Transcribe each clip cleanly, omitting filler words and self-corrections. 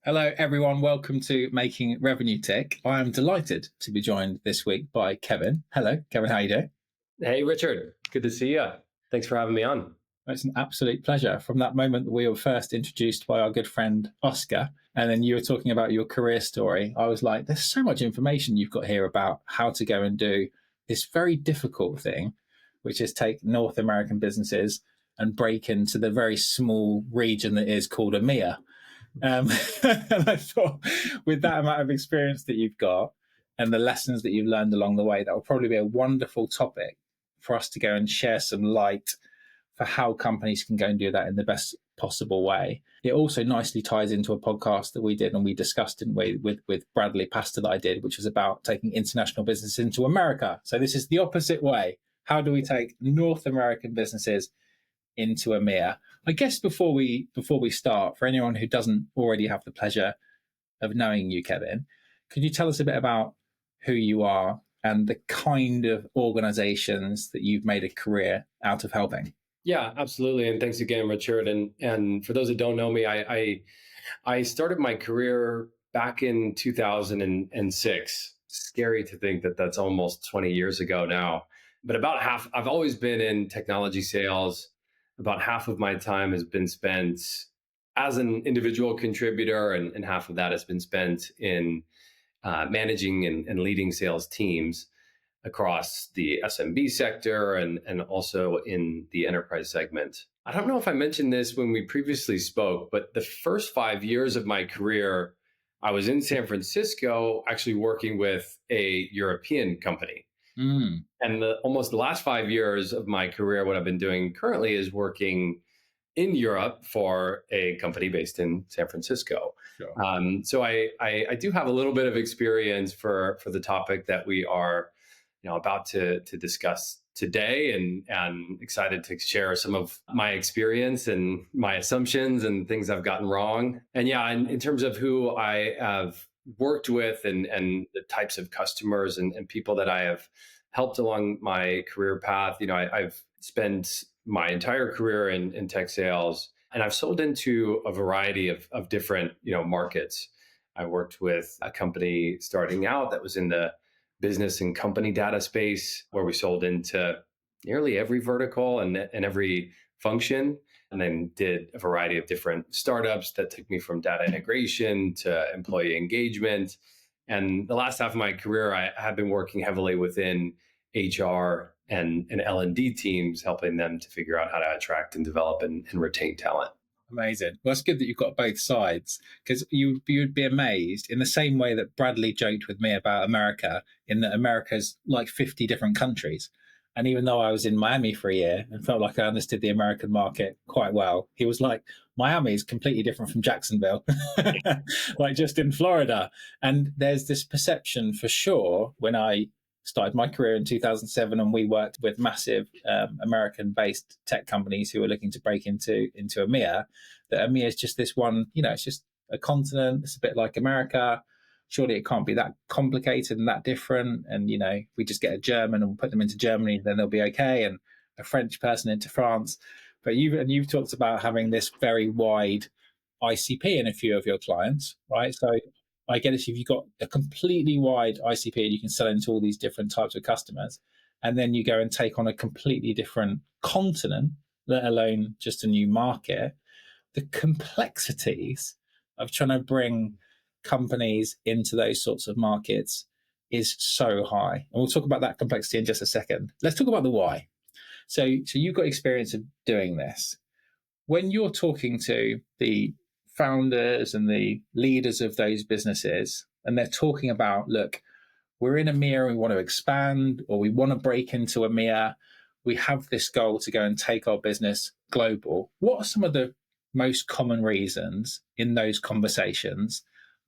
Hello, everyone. Welcome to Making Revenue Tick. I am delighted to be joined this week by Kevin. Hello, Kevin. How are you doing? Hey, Richard. Good to see you. Thanks for having me on. It's an absolute pleasure. From that moment that we were first introduced by our good friend Oscar, and then you were talking about your career story, I was like, there's so much information you've got here about how to go and do this very difficult thing, which is take North American businesses and break into the very small region that is called EMEA. And I thought, with that amount of experience that you've got and the lessons that you've learned along the way, that will probably be a wonderful topic for us to go and share some light for how companies can go and do that in the best possible way. It also nicely ties into a podcast that we did and we discussed, didn't we, with Bradley Pastor that I did, which was about taking international business into America. So this is the opposite way. How do we take North American businesses into EMEA? I guess before we start, for anyone who doesn't already have the pleasure of knowing you, Kevin, could you tell us a bit about who you are and the kind of organizations that you've made a career out of helping? Yeah, absolutely. And thanks again, Richard. And for those that don't know me, I started my career back in 2006. Scary to think that that's almost 20 years ago now. But about half, I've always been in technology sales. About half of my time has been spent as an individual contributor, and half of that has been spent in managing and leading sales teams across the SMB sector and also in the enterprise segment. I don't know if I mentioned this when we previously spoke, but the first 5 years of my career, I was in San Francisco actually working with a European company. And almost the last 5 years of my career, what I've been doing currently is working in Europe for a company based in San Francisco. Sure. So I do have a little bit of experience for the topic that we are about to discuss today, and excited to share some of my experience and my assumptions and things I've gotten wrong. And yeah, in terms of who I have worked with and the types of customers and people that I have helped along my career path, I've spent my entire career in tech sales, and I've sold into a variety of different markets. I worked with a company starting out that was in the business and company data space, where we sold into nearly every vertical and every function, and then did a variety of different startups that took me from data integration to employee engagement. And the last half of my career, I have been working heavily within HR and L&D teams, helping them to figure out how to attract and develop and retain talent. Amazing. Well, it's good that you've got both sides, because you'd be amazed in the same way that Bradley joked with me about America, in that America's like 50 different countries. And even though I was in Miami for a year and felt like I understood the American market quite well, he was like, Miami is completely different from Jacksonville, like just in Florida. And there's this perception for sure when I started my career in 2007 and we worked with massive American-based tech companies who were looking to break into EMEA, that EMEA is just this one, it's just a continent. It's a bit like America. Surely it can't be that complicated and that different. And, if we just get a German and put them into Germany, then they'll be okay. And a French person into France. But you've talked about having this very wide ICP in a few of your clients, right? So I get it, if you've got a completely wide ICP and you can sell into all these different types of customers, and then you go and take on a completely different continent, let alone just a new market, the complexities of trying to bring companies into those sorts of markets is so high. And we'll talk about that complexity in just a second. Let's talk about the why. So you've got experience of doing this. When you're talking to the founders and the leaders of those businesses, and they're talking about, look, we're in EMEA and we want to expand, or we want to break into EMEA, we have this goal to go and take our business global. What are some of the most common reasons in those conversations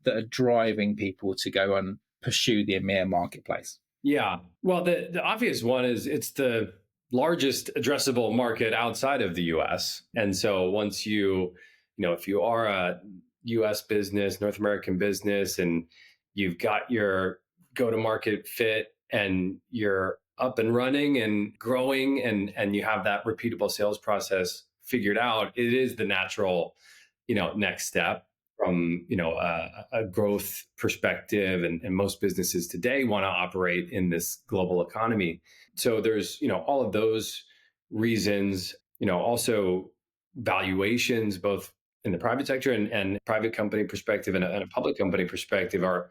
that are driving people to go and pursue the EMEA marketplace? Yeah. Well, the obvious one is it's the largest addressable market outside of the US. And so once if you are a US business, North American business, and you've got your go-to-market fit and you're up and running and growing and you have that repeatable sales process figured out, it is the natural, next step, from a growth perspective, and most businesses today want to operate in this global economy. So there's all of those reasons. Also valuations, both in the private sector and private company perspective and a public company perspective, are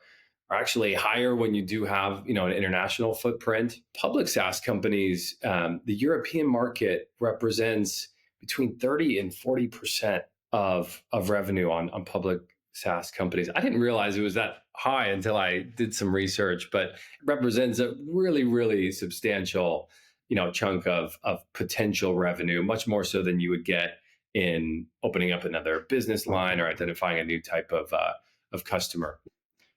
actually higher when you do have an international footprint. Public SaaS companies, the European market represents between 30 and 40% of revenue on public SaaS companies. I didn't realize it was that high until I did some research, but it represents a really, really substantial chunk of potential revenue, much more so than you would get in opening up another business line or identifying a new type of customer.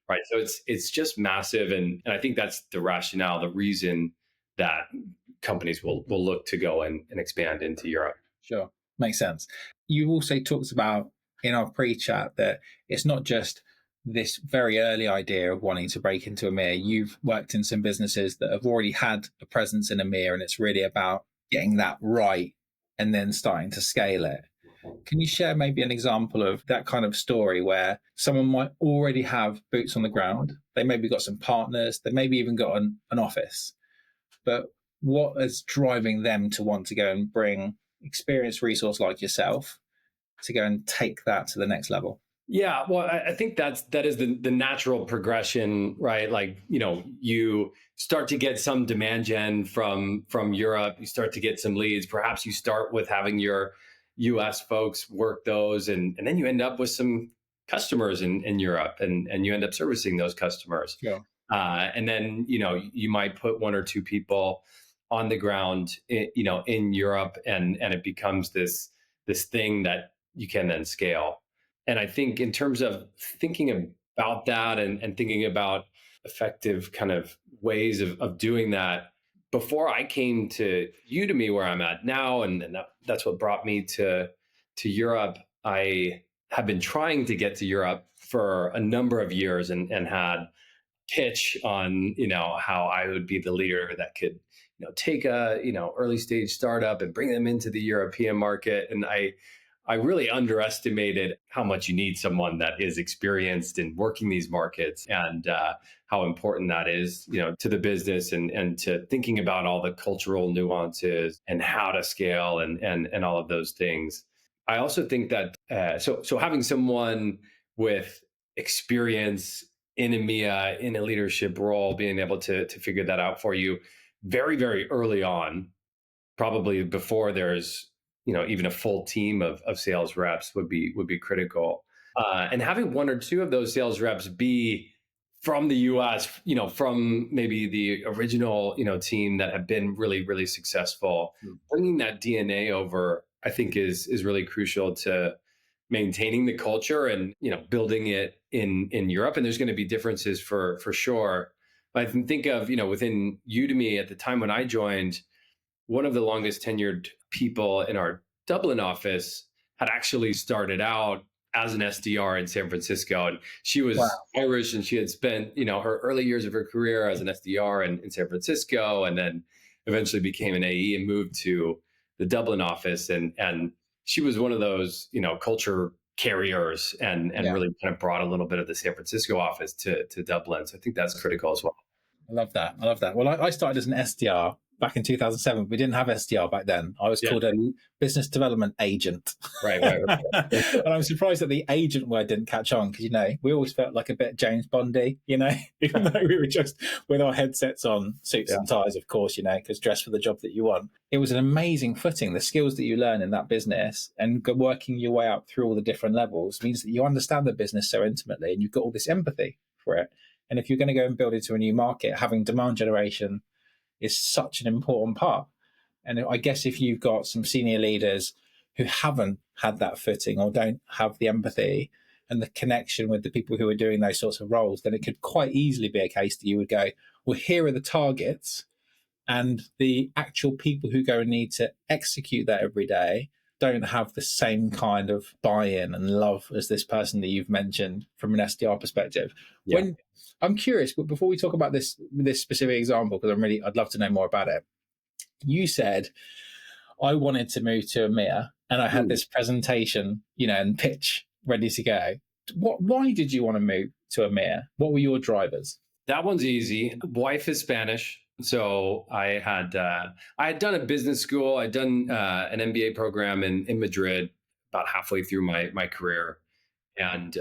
Right. So it's just massive. And I think that's the rationale, the reason that companies will look to go and expand into Europe. Sure. Makes sense. You also talked about in our pre-chat that it's not just this very early idea of wanting to break into EMEA. You've worked in some businesses that have already had a presence in EMEA, and it's really about getting that right and then starting to scale it. Can you share maybe an example of that kind of story where someone might already have boots on the ground? They maybe got some partners, they maybe even got an office, but what is driving them to want to go and bring experienced resource like yourself to go and take that to the next level? Yeah, well, I think that is the natural progression, right? Like, you start to get some demand gen from Europe, you start to get some leads. Perhaps you start with having your US folks work those, and then you end up with some customers in Europe, and you end up servicing those customers. Yeah. And then, you might put one or two people on the ground, in Europe, and it becomes this thing that you can then scale. And I think in terms of thinking about that and thinking about effective kind of ways of doing that, before I came to Udemy, where I'm at now, and that's what brought me to Europe, I have been trying to get to Europe for a number of years, and had pitch on how I would be the leader that could take a early stage startup and bring them into the European market. And I really underestimated how much you need someone that is experienced in working these markets, and how important that is, to the business, and to thinking about all the cultural nuances and how to scale and all of those things. I also think that so having someone with experience in EMEA in a leadership role, being able to figure that out for you very, very early on, probably before there's even a full team of sales reps, would be critical. And having one or two of those sales reps be from the US, from maybe the original team that have been really, really successful. Bringing that DNA over, I think, is really crucial to maintaining the culture and building it in Europe. And there's going to be differences for sure. But I can think of within Udemy at the time when I joined, one of the longest tenured people in our Dublin office had actually started out as an SDR in San Francisco. And she was Irish, and she had spent, her early years of her career as an SDR in San Francisco, and then eventually became an AE and moved to the Dublin office. And she was one of those, culture carriers, and really kind of brought a little bit of the San Francisco office to Dublin. So I think that's critical as well. I love that. Well, I started as an SDR back in 2007. We didn't have SDR back then. I was called a business development agent. Right. And I'm surprised that the agent word didn't catch on, because, we always felt like a bit James Bondy, even though we were just with our headsets on, suits and ties, of course, because dress for the job that you want. It was an amazing footing. The skills that you learn in that business and working your way up through all the different levels means that you understand the business so intimately, and you've got all this empathy for it. And if you're going to go and build into a new market, having demand generation is such an important part. And I guess if you've got some senior leaders who haven't had that footing or don't have the empathy and the connection with the people who are doing those sorts of roles, then it could quite easily be a case that you would go, well, here are the targets, and the actual people who go and need to execute that every day don't have the same kind of buy-in and love as this person that you've mentioned from an SDR perspective. When I'm curious, but before we talk about this specific example, because I'd love to know more about it. You said, I wanted to move to EMEA, and I had this presentation, and pitch ready to go. Why did you want to move to EMEA? What were your drivers? That one's easy. Wife is Spanish, so I had done a business school. I'd done an MBA program in Madrid about halfway through my career, and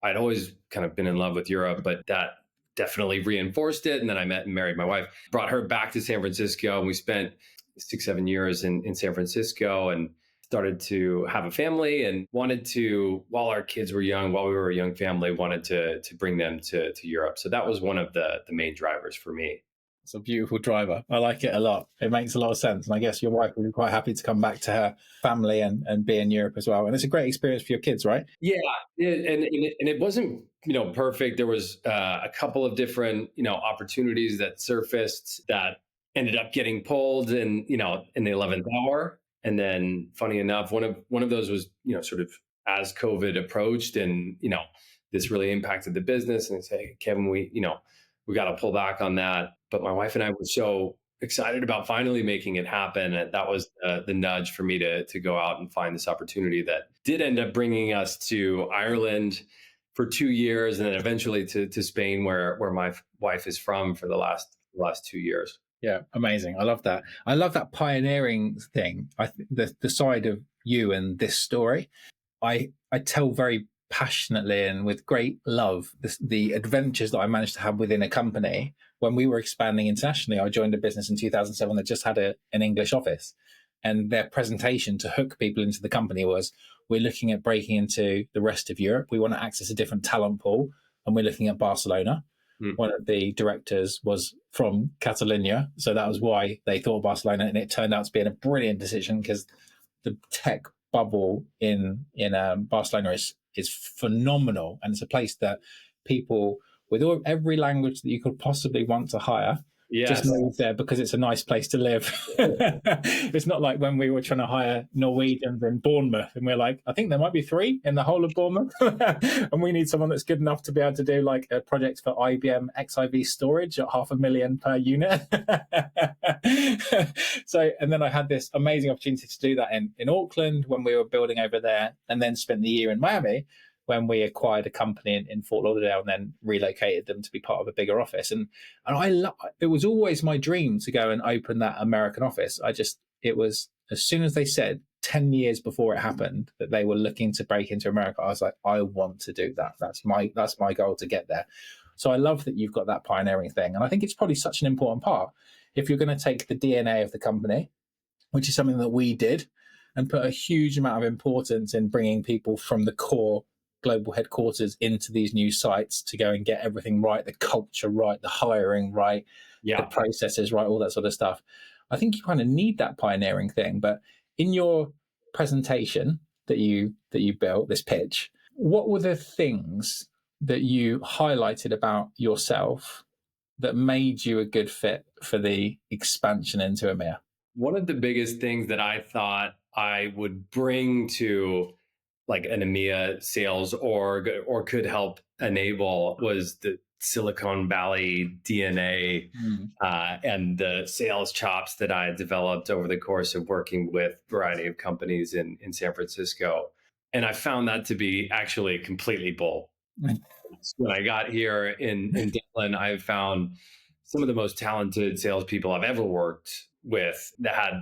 I'd always kind of been in love with Europe, but that definitely reinforced it. And then I met and married my wife, brought her back to San Francisco, and we spent 6, 7 years in San Francisco and started to have a family and wanted to, while our kids were young, while we were a young family, wanted to bring them to Europe. So that was one of the main drivers for me. It's a beautiful driver. I like it a lot. It makes a lot of sense. And I guess your wife will be quite happy to come back to her family and be in Europe as well. And it's a great experience for your kids, right? Yeah, and it wasn't perfect. There was a couple of different opportunities that surfaced that ended up getting pulled in the 11th hour. And then, funny enough, one of those was sort of as COVID approached, and this really impacted the business. And I say, hey, Kevin, we got to pull back on that. But my wife and I were so excited about finally making it happen. And that was the nudge for me to go out and find this opportunity that did end up bringing us to Ireland for 2 years, and then eventually to Spain, where my wife is from, for the last 2 years. Yeah, amazing. I love that. I love that pioneering thing. I think the side of you and this story, I tell very passionately and with great love the adventures that I managed to have within a company. When we were expanding internationally, I joined a business in 2007 that just had an English office, and their presentation to hook people into the company was, we're looking at breaking into the rest of Europe. We want to access a different talent pool, and we're looking at Barcelona. One of the directors was from Catalonia, so that was why they thought Barcelona, and it turned out to be a brilliant decision because the tech bubble in Barcelona is phenomenal, and it's a place that people with every language that you could possibly want to hire just move there because it's a nice place to live. It's not like when we were trying to hire Norwegians in Bournemouth, and we're like, I think there might be 3 in the whole of Bournemouth, and we need someone that's good enough to be able to do like a project for IBM XIV storage at $500,000 per unit. So, and then I had this amazing opportunity to do that in Auckland when we were building over there, and then spent the year in Miami when we acquired a company in Fort Lauderdale and then relocated them to be part of a bigger office. And it was always my dream to go and open that American office. It was, as soon as they said 10 years before it happened that they were looking to break into America, I was like, I want to do that. That's my goal to get there. So I love that you've got that pioneering thing. And I think it's probably such an important part. If you're going to take the DNA of the company, which is something that we did, and put a huge amount of importance in bringing people from the core global headquarters into these new sites to go and get everything right, the culture right, the hiring right, the processes right, all that sort of stuff. I think you kind of need that pioneering thing. But in your presentation that you built, this pitch, what were the things that you highlighted about yourself that made you a good fit for the expansion into EMEA? One of the biggest things that I thought I would bring to like an EMEA sales org or could help enable was the Silicon Valley DNA and the sales chops that I had developed over the course of working with a variety of companies in San Francisco. And I found that to be actually completely bull. When I got here in Dublin, I found some of the most talented salespeople I've ever worked with that had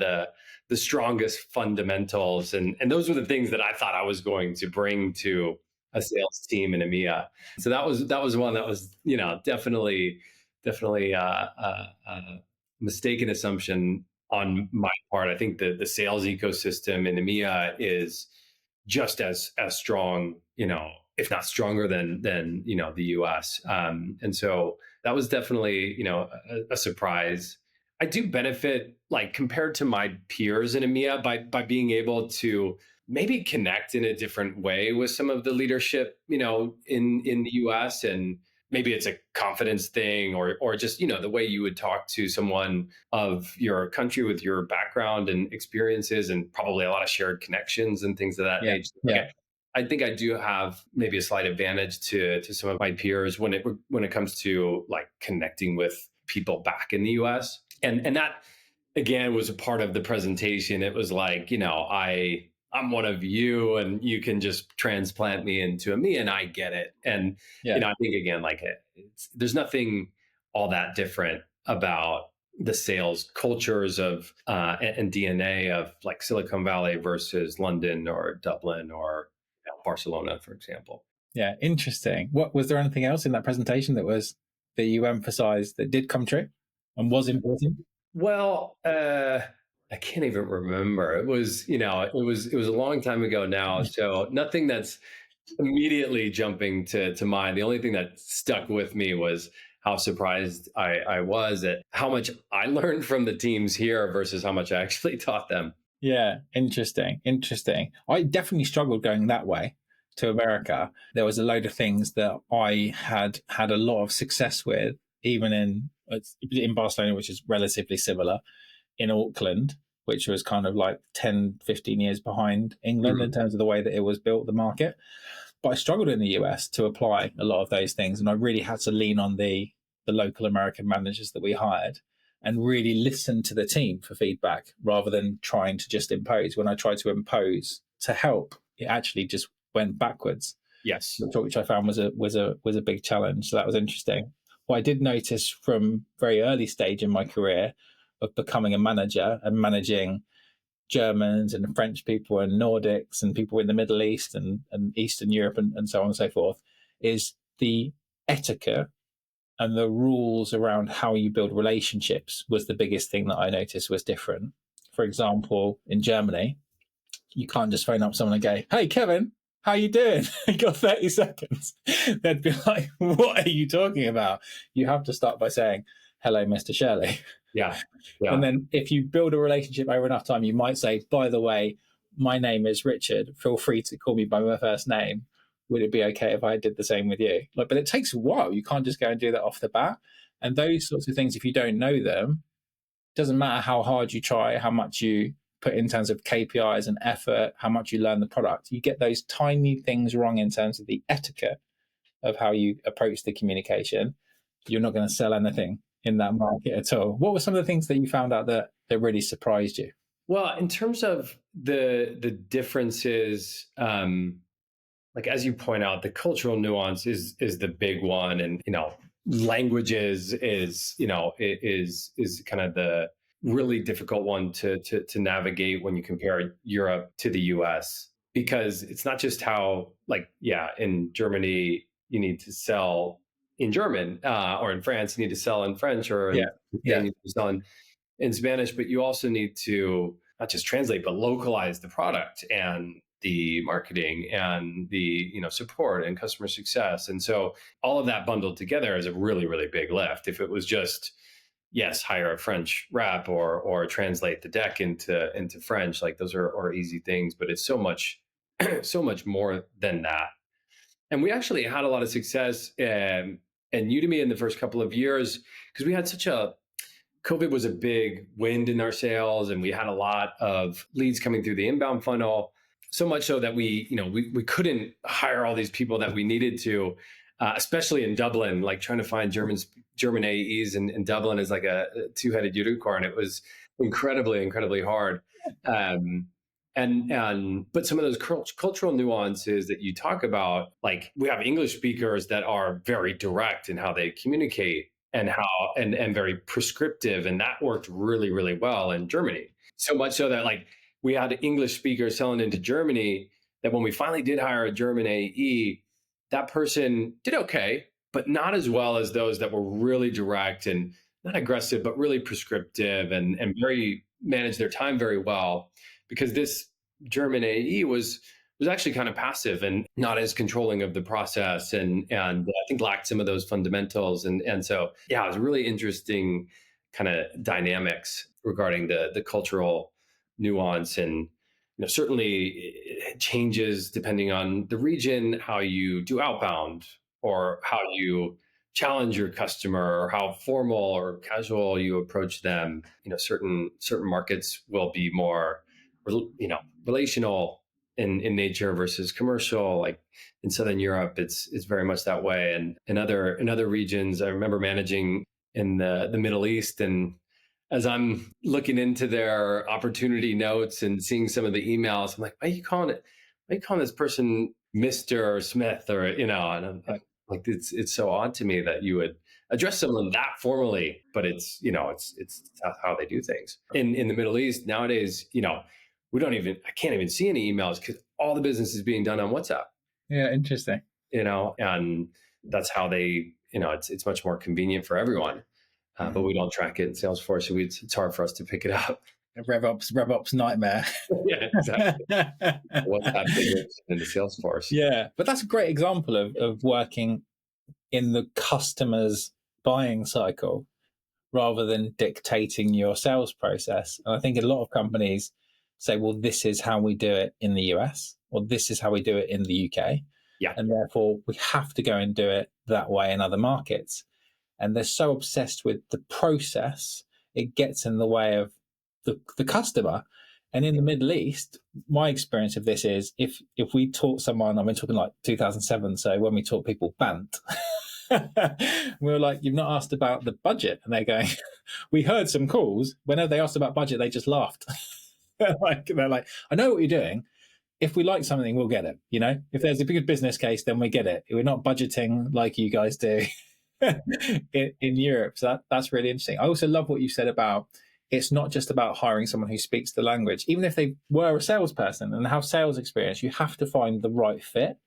the strongest fundamentals. And those were the things that I thought I was going to bring to a sales team in EMEA. So that was one that was, definitely a mistaken assumption on my part. I think the sales ecosystem in EMEA is just as strong, if not stronger than the US. And so that was definitely, a surprise. I do benefit, like compared to my peers in EMEA, by being able to maybe connect in a different way with some of the leadership, in the US. And maybe it's a confidence thing or just, the way you would talk to someone of your country with your background and experiences, and probably a lot of shared connections and things of that nature. Yeah. I think I do have maybe a slight advantage to some of my peers when it comes to like connecting with people back in the US. And that again was a part of the presentation. It was like, I I'm one of you, and you can just transplant me into EMEA, and I get it. And Yeah. I think again, like there's nothing all that different about the sales cultures of and DNA of like Silicon Valley versus London or Dublin or Barcelona, for example. Yeah, interesting. What was there anything else in that presentation that you emphasized that did come true and was important? Well, I can't even remember. It was, it was a long time ago now. So nothing that's immediately jumping to mind. The only thing that stuck with me was how surprised I was at how much I learned from the teams here versus how much I actually taught them. Yeah, interesting. Interesting. I definitely struggled going that way to America. There was a load of things that I had a lot of success with, even in Barcelona, which is relatively similar, in Auckland, which was kind of like 10, 15 years behind England in Mhm. terms of the way that it was built, the market. But I struggled in the US to apply a lot of those things. And I really had to lean on the local American managers that we hired and really listen to the team for feedback rather than trying to just impose. When I tried to impose to help, it actually just went backwards, Yes. which I found was a big challenge. So that was interesting. What I did notice from very early stage in my career of becoming a manager and managing Germans and French people and Nordics and people in the Middle East and Eastern Europe and so on and so forth is the etiquette and the rules around how you build relationships was the biggest thing that I noticed was different. For example, in Germany, you can't just phone up someone and go, "Hey, Kevin, how you doing? You got 30 seconds." They'd be like, "What are you talking about?" You have to start by saying, "Hello, Mr. Shirley." Yeah. And Yeah. then if you build a relationship over enough time, you might say, "By the way, my name is Richard. Feel free to call me by my first name. Would it be okay if I did the same with you?" Like, but it takes a while. You can't just go and do that off the bat. And those sorts of things, if you don't know them, doesn't matter how hard you try, how much you put in terms of KPIs and effort, how much you learn the product, you get those tiny things wrong in terms of the etiquette of how you approach the communication. You're not going to sell anything in that market at all. What were some of the things that you found out that really surprised you? Well, in terms of the differences, like as you point out, the cultural nuance is the big one, and languages is kind of the really difficult one to navigate when you compare Europe to the US, because it's not just how, like, yeah, in Germany you need to sell in German, or in France you need to sell in French, or Yeah, in Spain yeah, you need to sell in Spanish, but you also need to not just translate, but localize the product and the marketing and the support and customer success. And so all of that bundled together is a really, really big lift. If it was just, yes, hire a French rep or translate the deck into French, like those are easy things, but it's so much so much more than that. And we actually had a lot of success in Udemy in the first couple of years because we had such a COVID was a big wind in our sales, and we had a lot of leads coming through the inbound funnel. So much so that we couldn't hire all these people that we needed to, especially in Dublin. Like trying to find German AEs in Dublin is like a two-headed unicorn. It was incredibly hard. Um, and but some of those cultural nuances that you talk about, like we have English speakers that are very direct in how they communicate and how and very prescriptive, and that worked really well in Germany. So much so that like we had English speakers selling into Germany, that when we finally did hire a German AE, that person did okay, but not as well as those that were really direct and not aggressive, but really prescriptive and very managed their time very well. Because this German AE was actually kind of passive and not as controlling of the process, and I think lacked some of those fundamentals. And so yeah, it was really interesting kind of dynamics regarding the cultural nuance. And certainly it changes depending on the region, how you do outbound, or how you challenge your customer, or how formal or casual you approach them. Certain markets will be more relational in nature versus commercial. Like in Southern Europe, it's very much that way. And in other regions, I remember managing in the Middle East, and as I'm looking into their opportunity notes and seeing some of the emails, I'm like, why are you calling this person Mr. Smith, or, and I'm like, it's so odd to me that you would address someone that formally, but it's how they do things. In the Middle East nowadays, I can't even see any emails because all the business is being done on WhatsApp, Yeah, interesting. and that's how it's much more convenient for everyone. But we don't track it in Salesforce, so it's hard for us to pick it up. RevOps nightmare. Yeah, exactly. WhatsApp business into Salesforce. Yeah, but that's a great example of working in the customer's buying cycle rather than dictating your sales process. And I think a lot of companies say, well, this is how we do it in the US, or this is how we do it in the UK. Yeah. And therefore, we have to go and do it that way in other markets. And they're so obsessed with the process, it gets in the way of the customer. And in the Middle East, my experience of this is if we taught someone, I've been talking like 2007, so when we taught people Bant, we were like, you've not asked about the budget. And they're going, we heard some calls. Whenever they asked about budget, they just laughed. they're like, I know what you're doing. If we like something, we'll get it. If there's a big business case, then we get it. We're not budgeting like you guys do in Europe. So that's really interesting. I also love what you said about it's not just about hiring someone who speaks the language. Even if they were a salesperson and have sales experience, you have to find the right fit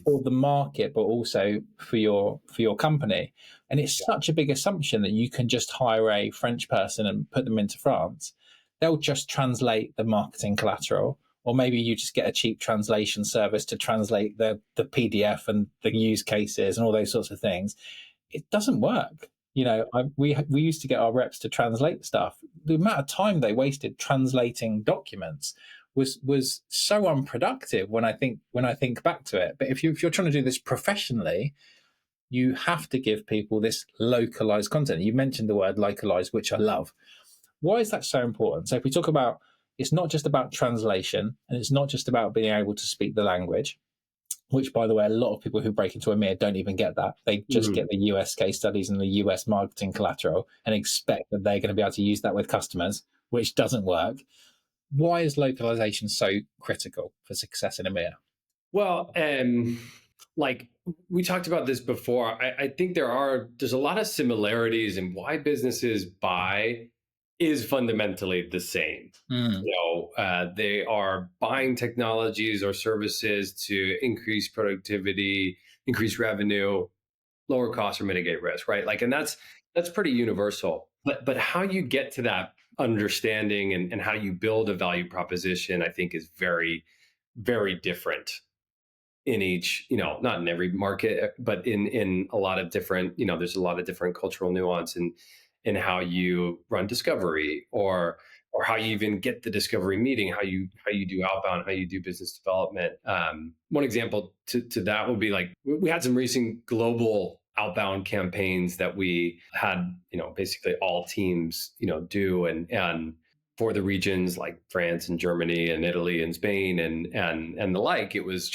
for the market, but also for your company. And it's such a big assumption that you can just hire a French person and put them into France. They'll just translate the marketing collateral, or maybe you just get a cheap translation service to translate the PDF and the use cases and all those sorts of things. It doesn't work. We used to get our reps to translate stuff. The amount of time they wasted translating documents was so unproductive when I think back to it. But if you're trying to do this professionally, you have to give people this localized content. You mentioned the word localized, which I love. Why is that so important? So if we talk about, it's not just about translation, and it's not just about being able to speak the language, which, by the way, a lot of people who break into EMEA don't even get that. They just get the US case studies and the US marketing collateral and expect that they're going to be able to use that with customers, which doesn't work. Why is localization so critical for success in EMEA? Well, like we talked about this before, I think there's a lot of similarities in why businesses buy is fundamentally the same. They are buying technologies or services to increase productivity, increase revenue, lower costs, or mitigate risk, right? And that's pretty universal. But how you get to that understanding and how you build a value proposition, I think, is very, very different in each, not in every market, but in a lot of different, there's a lot of different cultural nuance in how you run discovery or how you even get the discovery meeting, how you do outbound, how you do business development. One example to that would be we had some recent global outbound campaigns that we had, basically all teams, do and for the regions like France and Germany and Italy and Spain and the like. It was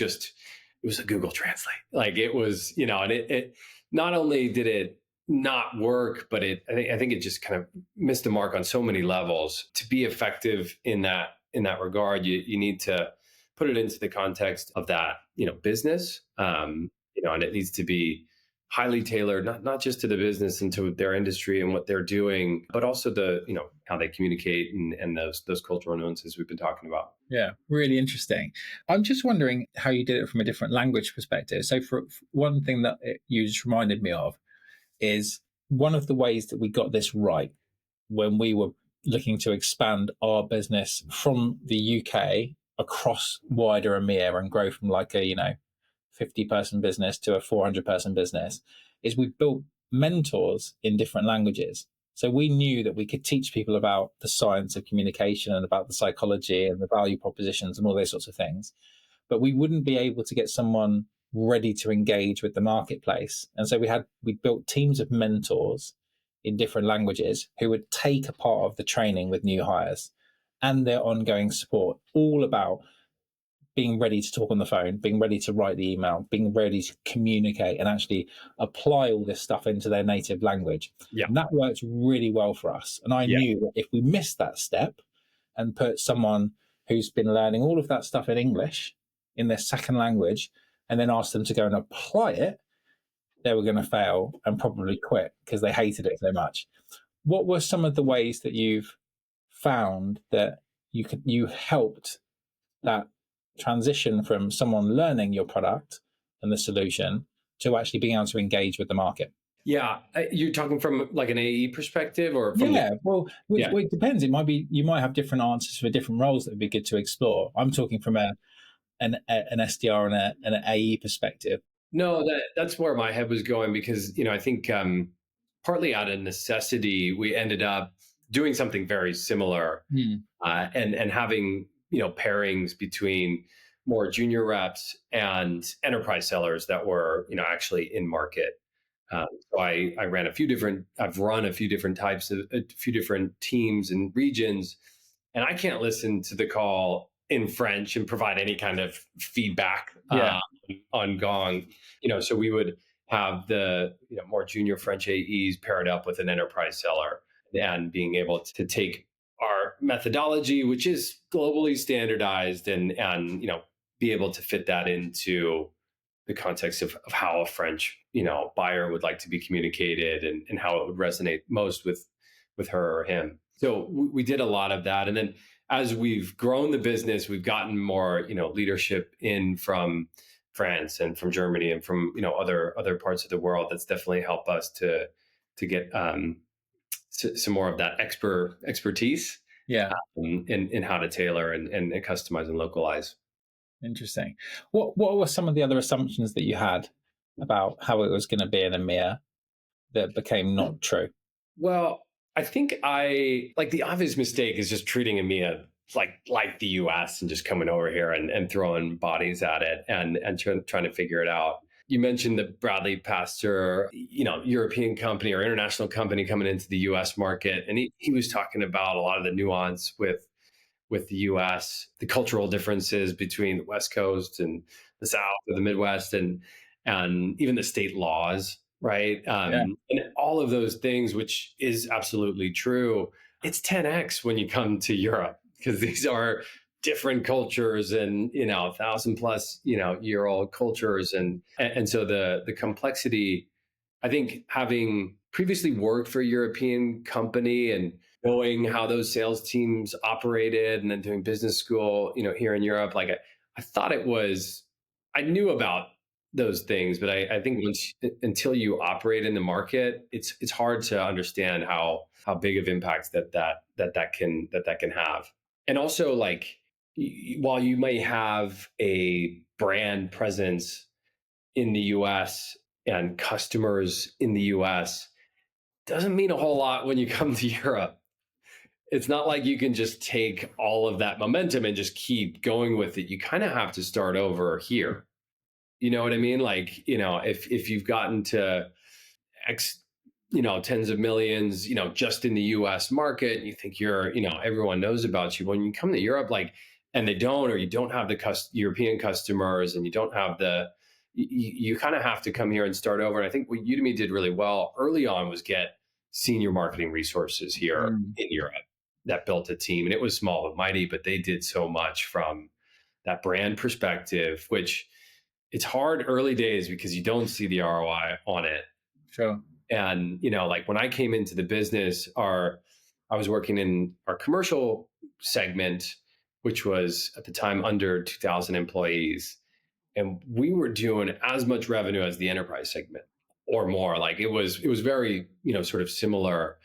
a Google Translate. It was, and it not only did it not work, but I think it just kind of missed the mark on so many levels. To be effective in that regard, you need to put it into the context of that, business, and it needs to be highly tailored, not just to the business and to their industry and what they're doing, but also how they communicate and those cultural nuances we've been talking about. Yeah, really interesting. I'm just wondering how you did it from a different language perspective. So for one thing that you just reminded me of is one of the ways that we got this right when we were looking to expand our business from the UK across wider EMEA and grow from a 50-person business to a 400-person business is we built mentors in different languages. So we knew that we could teach people about the science of communication and about the psychology and the value propositions and all those sorts of things. But we wouldn't be able to get someone ready to engage with the marketplace. And so we built teams of mentors in different languages who would take a part of the training with new hires and their ongoing support, all about being ready to talk on the phone, being ready to write the email, being ready to communicate and actually apply all this stuff into their native language. Yeah. And that worked really well for us. And I Yeah. knew that if we missed that step and put someone who's been learning all of that stuff in English in their second language and then asked them to go and apply it, they were going to fail and probably quit because they hated it so much. What were some of the ways that you've found that you helped that transition from someone learning your product and the solution to actually being able to engage with the market? Yeah. You're talking from like an AE perspective or from Yeah, well, Yeah. it depends. It might be, you might have different answers for different roles that would be good to explore. I'm talking from an SDR and an AE perspective. No, that's where my head was going because, I think partly out of necessity, we ended up doing something very similar and having, pairings between more junior reps and enterprise sellers that were, actually in market. So I've run a few different types of a few different teams and regions, and I can't listen to the call in French and provide any kind of feedback Yeah. on Gong. So we would have the more junior French AEs paired up with an enterprise seller and being able to take our methodology, which is globally standardized, and be able to fit that into the context of how a French buyer would like to be communicated and how it would resonate most with her or him. So we did a lot of that, and then as we've grown the business, we've gotten more leadership in from France and from Germany and from other parts of the world. That's definitely helped us to get some more of that expertise Yeah. in how to tailor and customize and localize. Interesting. What were some of the other assumptions that you had about how it was going to be in EMEA that became not true? Well, I think the obvious mistake is just treating EMEA like the US and just coming over here and throwing bodies at it and trying to figure it out. You mentioned the Bradley Pastor, European company or international company coming into the US market. And he was talking about a lot of the nuance with the US, the cultural differences between the West Coast and the South or the Midwest and even the state laws, right? Yeah. And all of those things, which is absolutely true. It's 10x when you come to Europe because these are different cultures and 1,000+ year old cultures and so the complexity. I think having previously worked for a European company and knowing how those sales teams operated and then doing business school, here in Europe, I thought I knew about those things, but I think until you operate in the market, it's hard to understand how big of impact that can have. And also while you may have a brand presence in the US and customers in the US, doesn't mean a whole lot when you come to Europe. It's not like you can just take all of that momentum and just keep going with it. You kind of have to start over here. You know what I mean? If you've gotten to X, tens of millions, just in the US market, and you think everyone knows about you. When you come to Europe, and they don't, or you don't have the European customers and you don't have you kind of have to come here and start over. And I think what Udemy did really well early on was get senior marketing resources here in Europe that built a team. And it was small but mighty, but they did so much from that brand perspective, which it's hard early days because you don't see the ROI on it. Sure. And, when I came into the business, I was working in our commercial segment, which was at the time under 2,000 employees. And we were doing as much revenue as the enterprise segment or more. It was very, sort of similar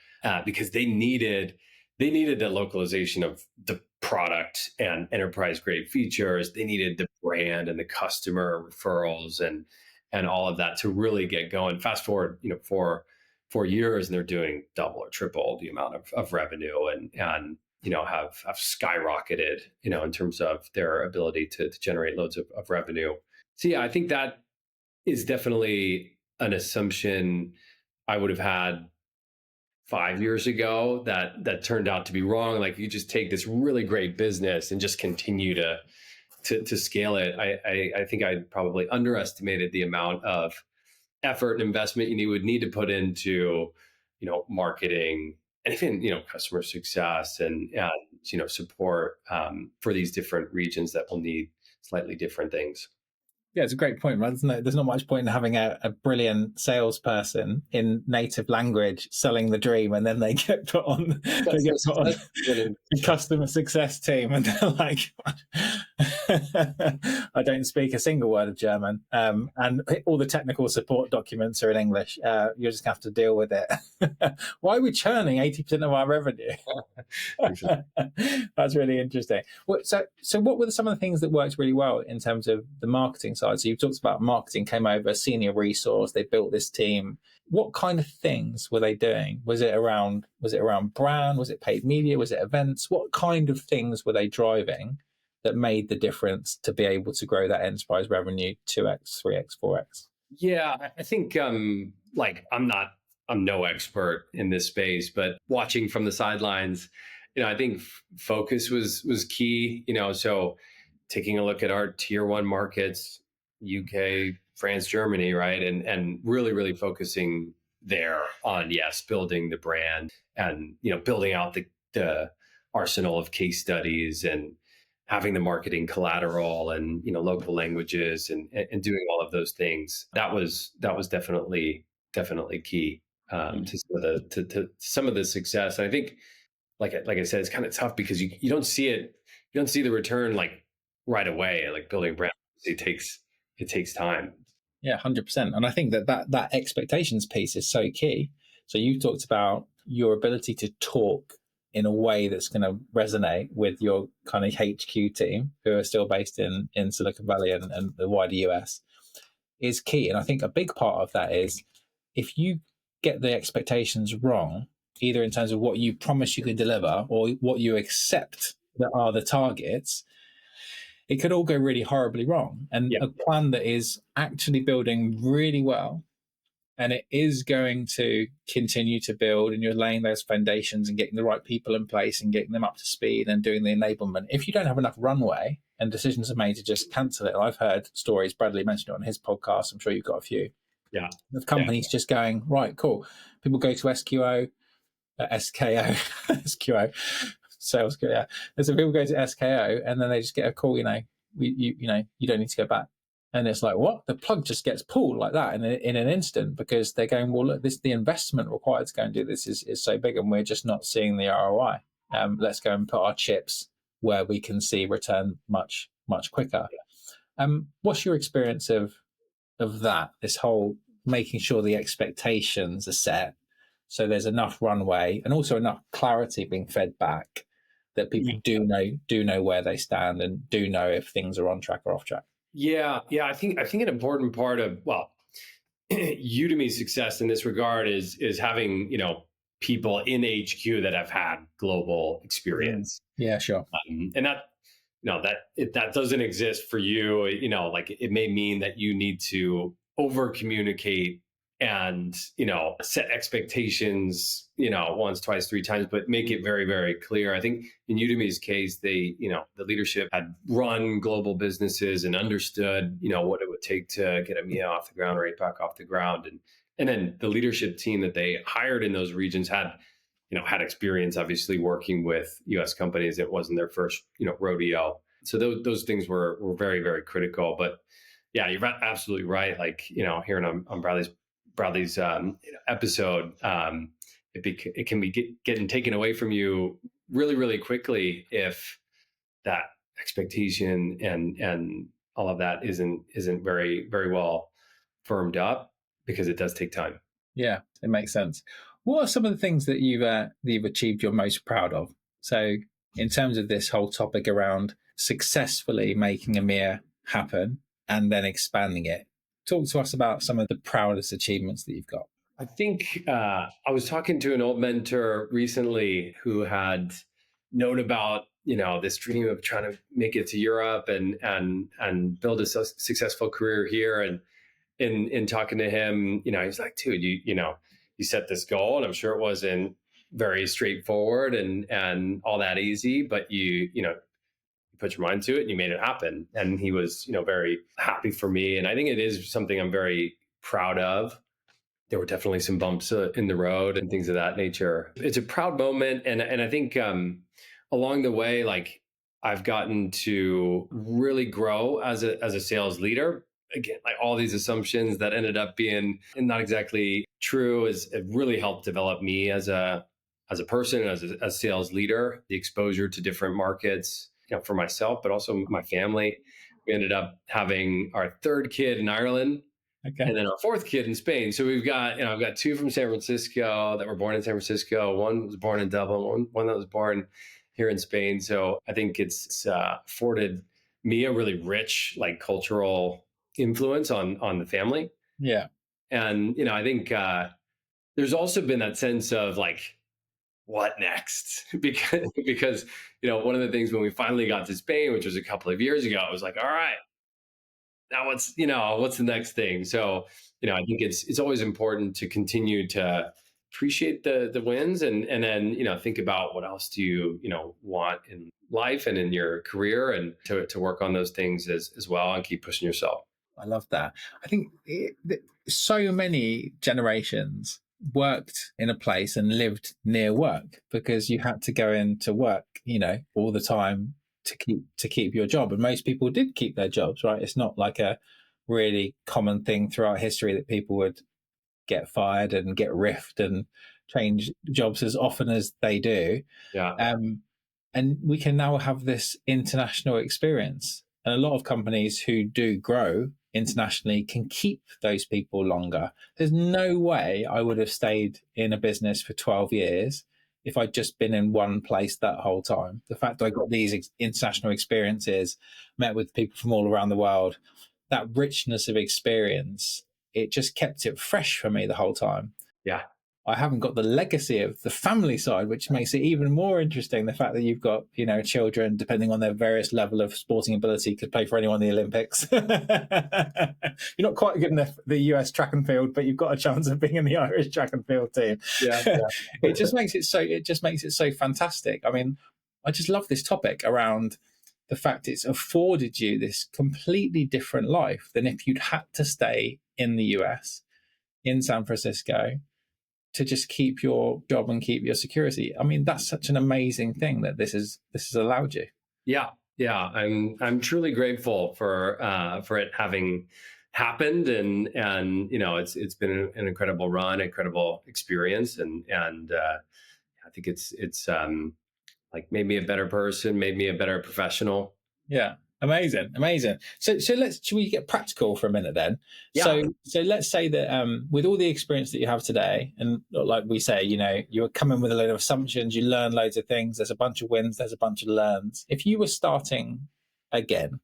because they needed the localization of the product and enterprise grade features. They needed the brand and the customer referrals and all of that to really get going. Fast forward, for 4 years, and they're doing double or triple the amount of revenue and have skyrocketed, in terms of their ability to generate loads of revenue. So yeah, I think that is definitely an assumption I would have had 5 years ago that turned out to be wrong. You just take this really great business and just continue to to scale it, I think I probably underestimated the amount of effort and investment you would need to put into, marketing and even, customer success and support for these different regions that will need slightly different things. Yeah, it's a great point, right? There's not much point in having a brilliant salesperson in native language selling the dream, and then they get put on the customer success team, and they're like, "I don't speak a single word of German, and all the technical support documents are in English. You're just gonna have to deal with it." Why are we churning 80% of our revenue? That's really interesting. So what were some of the things that worked really well in terms of the marketing side? So you talked about marketing came over, a senior resource, they built this team. What kind of things were they doing? Was it around brand? Was it paid media? Was it events? What kind of things were they driving that made the difference to be able to grow that enterprise revenue 2x, 3x, 4x? Yeah, I think I'm no expert in this space, but watching from the sidelines, I think focus was key. So taking a look at our tier one markets, UK, France, Germany, right, and really focusing there on building the brand and building out the arsenal of case studies and having the marketing collateral and local languages and doing all of those things. That was definitely key to some of the success. And I think, like I said, it's kind of tough because you don't see it, you don't see the return like right away. Like building brand, it takes time. Yeah, 100%. And I think that expectations piece is so key. So you talked about your ability to talk in a way that's going to resonate with your kind of HQ team, who are still based in Silicon Valley and the wider US, is key. And I think a big part of that is if you get the expectations wrong, either in terms of what you promise you can deliver or what you accept that are the targets, it could all go really horribly wrong. And a plan that is actually building really well, and it is going to continue to build, and you're laying those foundations and getting the right people in place and getting them up to speed and doing the enablement. If you don't have enough runway and decisions are made to just cancel it, I've heard stories, Bradley mentioned it on his podcast, I'm sure you've got a few, of companies just going, right, cool. People go to SQO, SKO, sales, yeah. And so people go to SKO and then they just get a call, you don't need to go back. And it's like, what? The plug just gets pulled like that in an instant, because they're going, well, look, the investment required to go and do this is so big, and we're just not seeing the ROI. Let's go and put our chips where we can see return much, much quicker. What's your experience of that? This whole making sure the expectations are set, so there's enough runway and also enough clarity being fed back that people do know where they stand and do know if things are on track or off track. Yeah. I think an important part of Udemy's success in this regard is having people in HQ that have had global experience. Yeah, sure. And that that doesn't exist for you. Like it may mean that you need to over communicate and set expectations once, twice, three times, but make it very, very clear. I think in Udemy's case, they the leadership had run global businesses and understood what it would take to get EMEA off the ground or APAC off the ground, and then the leadership team that they hired in those regions had experience obviously working with US companies. It wasn't their first rodeo, so those things were very, very critical. But yeah, you're absolutely right. Like hearing on Bradley's episode, it can be getting taken away from you really, really quickly if that expectation and all of that isn't very, very well firmed up, because it does take time. Yeah, it makes sense. What are some of the things that you've achieved you're most proud of? So in terms of this whole topic around successfully making EMEA happen and then expanding it, talk to us about some of the proudest achievements that you've got. I think I was talking to an old mentor recently who had known about this dream of trying to make it to Europe and build a successful career here. And in talking to him, he's like, dude, you set this goal, and I'm sure it wasn't very straightforward and all that easy, but you you put your mind to it and you made it happen. And he was, very happy for me. And I think it is something I'm very proud of. There were definitely some bumps in the road and things of that nature. It's a proud moment. And I think along the way, like I've gotten to really grow as a sales leader. Again, like all these assumptions that ended up being not exactly true is it really helped develop me as a person, as a sales leader, the exposure to different markets, for myself, but also my family. We ended up having our third kid in Ireland Okay. and then our fourth kid in Spain. So we've got, I've got two from San Francisco that were born in San Francisco. One was born in Dublin, one that was born here in Spain. So I think it's afforded me a really rich, like cultural influence on the family. Yeah. And, I think there's also been that sense of like, what next? because one of the things when we finally got to Spain, which was a couple of years ago, it was like, all right, now what's the next thing? So I think it's always important to continue to appreciate the wins, and then think about what else do you want in life and in your career, and to work on those things as well, and keep pushing yourself. I love that. I think so many generations worked in a place and lived near work because you had to go into work, all the time to keep your job. And most people did keep their jobs, right? It's not like a really common thing throughout history that people would get fired and get riffed and change jobs as often as they do. Yeah. And we can now have this international experience. And a lot of companies who do grow internationally can keep those people longer. There's no way I would have stayed in a business for 12 years if I'd just been in one place that whole time. The fact that I got these international experiences, met with people from all around the world, that richness of experience, it just kept it fresh for me the whole time. Yeah. I haven't got the legacy of the family side, which makes it even more interesting. The fact that you've got, children, depending on their various level of sporting ability, could play for anyone in the Olympics. You're not quite good enough at the US track and field, but you've got a chance of being in the Irish track and field team. Yeah. It just makes it so fantastic. I mean, I just love this topic around the fact it's afforded you this completely different life than if you'd had to stay in the US, in San Francisco, to just keep your job and keep your security. I mean, that's such an amazing thing that this has allowed you. Yeah. I'm truly grateful for it having happened, and it's been an incredible run, incredible experience, and I think it's like made me a better person, made me a better professional. Yeah. Amazing. So should we get practical for a minute then? Yeah. So let's say that with all the experience that you have today, and like we say, you're coming with a load of assumptions, you learn loads of things, there's a bunch of wins, there's a bunch of learns. If you were starting again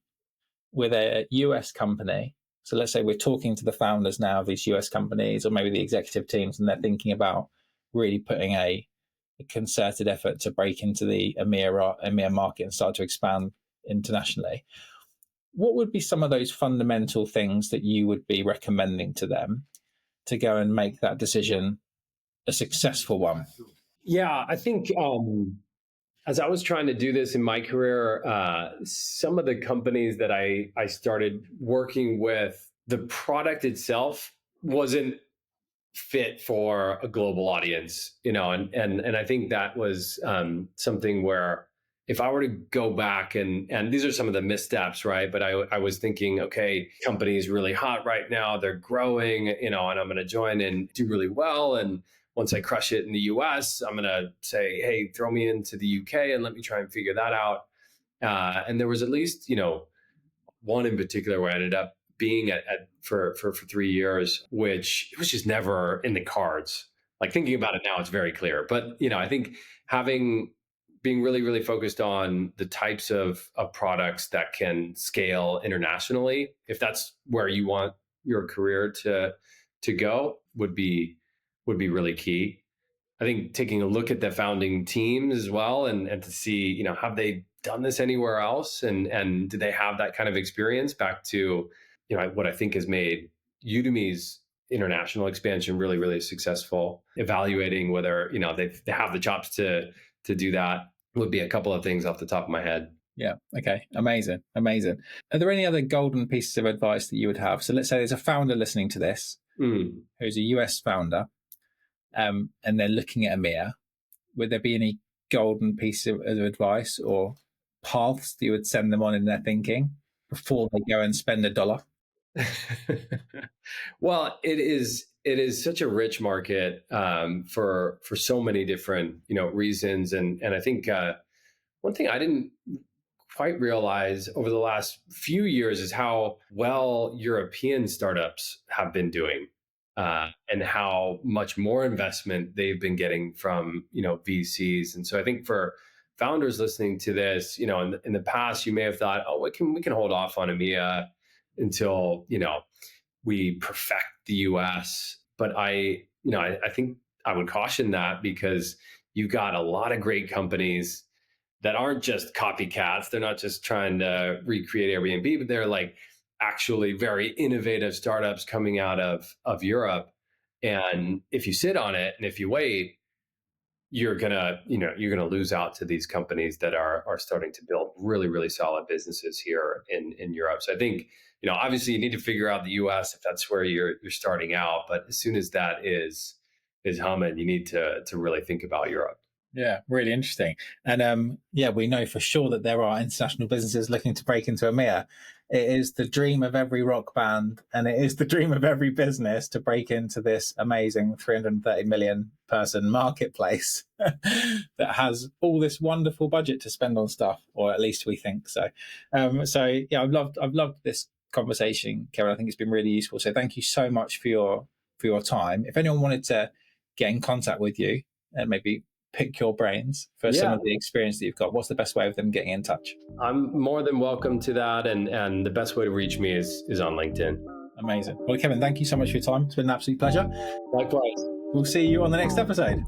with a US company, so let's say we're talking to the founders now of these US companies, or maybe the executive teams, and they're thinking about really putting a concerted effort to break into the EMEA market and start to expand internationally. What would be some of those fundamental things that you would be recommending to them to go and make that decision a successful one? Yeah, I think as I was trying to do this in my career, some of the companies that I started working with, the product itself wasn't fit for a global audience, and I think that was something where if I were to go back and these are some of the missteps, right? But I was thinking, okay, company is really hot right now, they're growing, and I'm going to join and do really well, and once I crush it in the US, I'm going to say, hey, throw me into the UK and let me try and figure that out. And there was at least one in particular where I ended up being for 3 years, which was just never in the cards. Like thinking about it now, it's very clear. But I think being really, really focused on the types of products that can scale internationally, if that's where you want your career to go, would be really key. I think taking a look at the founding teams as well, and to see, have they done this anywhere else, and do they have that kind of experience? Back to, what I think has made Udemy's international expansion really, really successful. Evaluating whether they have the chops to do that would be a couple of things off the top of my head. Yeah. Okay. Amazing. Amazing. Are there any other golden pieces of advice that you would have? So let's say there's a founder listening to this Mm. who's a US founder, and they're looking at EMEA. Would there be any golden piece of advice or paths that you would send them on in their thinking before they go and spend $1? Well, it is such a rich market, for so many different reasons, and I think one thing I didn't quite realize over the last few years is how well European startups have been doing, and how much more investment they've been getting from VCs. And so I think for founders listening to this, in the past, you may have thought, oh, we can hold off on EMEA until we perfect the US. But I think I would caution that, because you've got a lot of great companies that aren't just copycats. They're not just trying to recreate Airbnb, but they're like actually very innovative startups coming out of Europe. And if you sit on it and if you wait, you're gonna lose out to these companies that are starting to build really, really solid businesses here in Europe. So I think, obviously you need to figure out the US if that's where you're starting out. But as soon as that is humming, you need to really think about Europe. Yeah, really interesting. And yeah, we know for sure that there are international businesses looking to break into EMEA. It is the dream of every rock band, and it is the dream of every business to break into this amazing 330 million person marketplace that has all this wonderful budget to spend on stuff, or at least we think so. So yeah, I've loved this conversation, Kevin. I think it's been really useful. So thank you so much for your time. If anyone wanted to get in contact with you and maybe pick your brains for some Yeah, of the experience that you've got, what's the best way of them getting in touch? I'm more than welcome to that. And the best way to reach me is on LinkedIn. Amazing. Well, Kevin, thank you so much for your time. It's been an absolute pleasure. Likewise. We'll see you on the next episode.